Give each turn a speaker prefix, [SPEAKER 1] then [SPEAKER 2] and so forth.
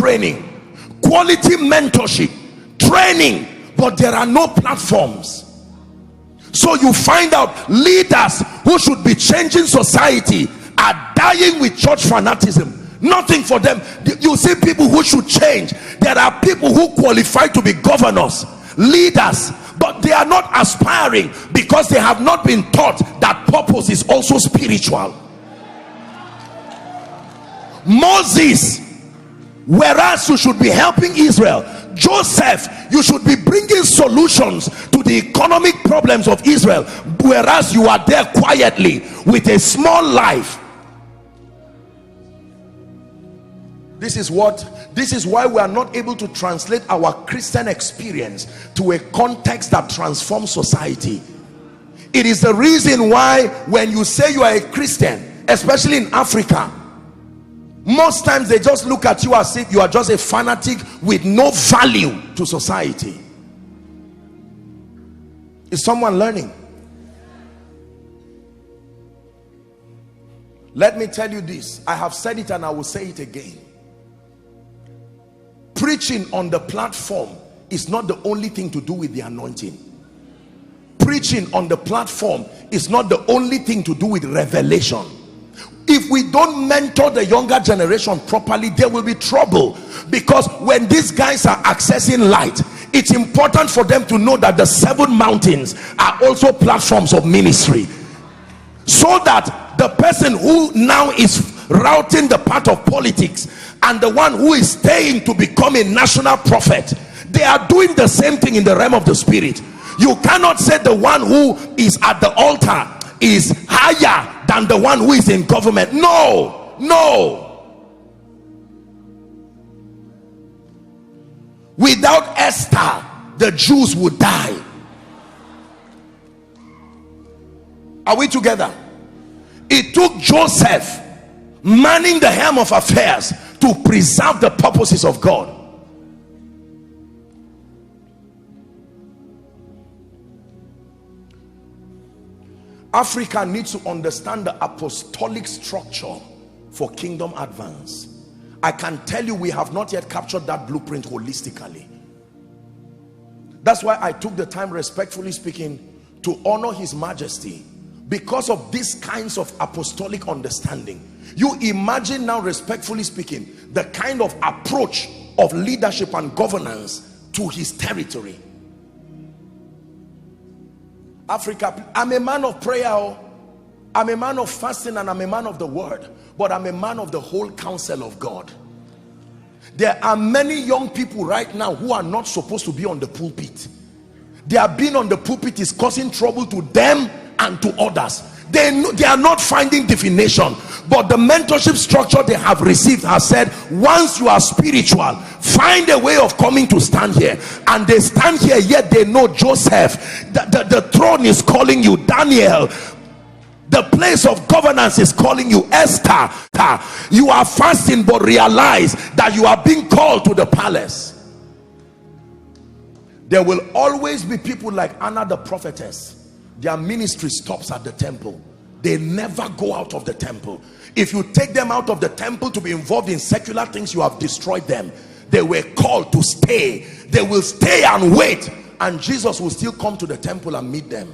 [SPEAKER 1] training, quality mentorship, training, but there are no platforms. So you find out leaders who should be changing society are dying with church fanaticism. Nothing for them. You see people who should change. There are people who qualify to be governors, leaders, but they are not aspiring because they have not been taught that purpose is also spiritual. Moses, whereas you should be helping Israel, Joseph, you should be bringing solutions to the economic problems of Israel, whereas you are there quietly with a small life. This is why we are not able to translate our Christian experience to a context that transforms society. It is the reason why when you say you are a Christian, especially in Africa, most times they just look at you as if you are just a fanatic with no value to society. Is someone learning? Let me tell you this. I have said it and I will say it again. Preaching on the platform is not the only thing to do with the anointing. Preaching on the platform is not the only thing to do with revelation. If we don't mentor the younger generation properly, there will be trouble, because when these guys are accessing light, it's important for them to know that the 7 mountains are also platforms of ministry, so that the person who now is routing the path of politics and the one who is staying to become a national prophet, they are doing the same thing in the realm of the spirit. You cannot say the one who is at the altar is higher than the one who is in government. No, no. Without Esther, the Jews would die. Are we together? It took Joseph manning the helm of affairs to preserve the purposes of God. Africa needs to understand the apostolic structure for kingdom advance. I can tell you we have not yet captured that blueprint holistically. That's why I took the time, respectfully speaking, to honor His Majesty, because of these kinds of apostolic understanding. You imagine now, respectfully speaking, the kind of approach of leadership and governance to his territory. Africa, I'm a man of prayer, I'm a man of fasting, and I'm a man of the word, but I'm a man of the whole counsel of God. There are many young people right now who are not supposed to be on the pulpit. Their being on the pulpit is causing trouble to them and to others. They are not finding definition, but the mentorship structure they have received has said, once you are spiritual, find a way of coming to stand here. And they stand here, yet they know Joseph, the throne is calling you. Daniel, the place of governance is calling you. Esther, you are fasting, but realize that you are being called to the palace. There will always be people like Anna the prophetess. Their ministry stops at the temple. They never go out of the temple. If you take them out of the temple to be involved in secular things, you have destroyed them. They were called to stay. They will stay and wait, and Jesus will still come to the temple and meet them.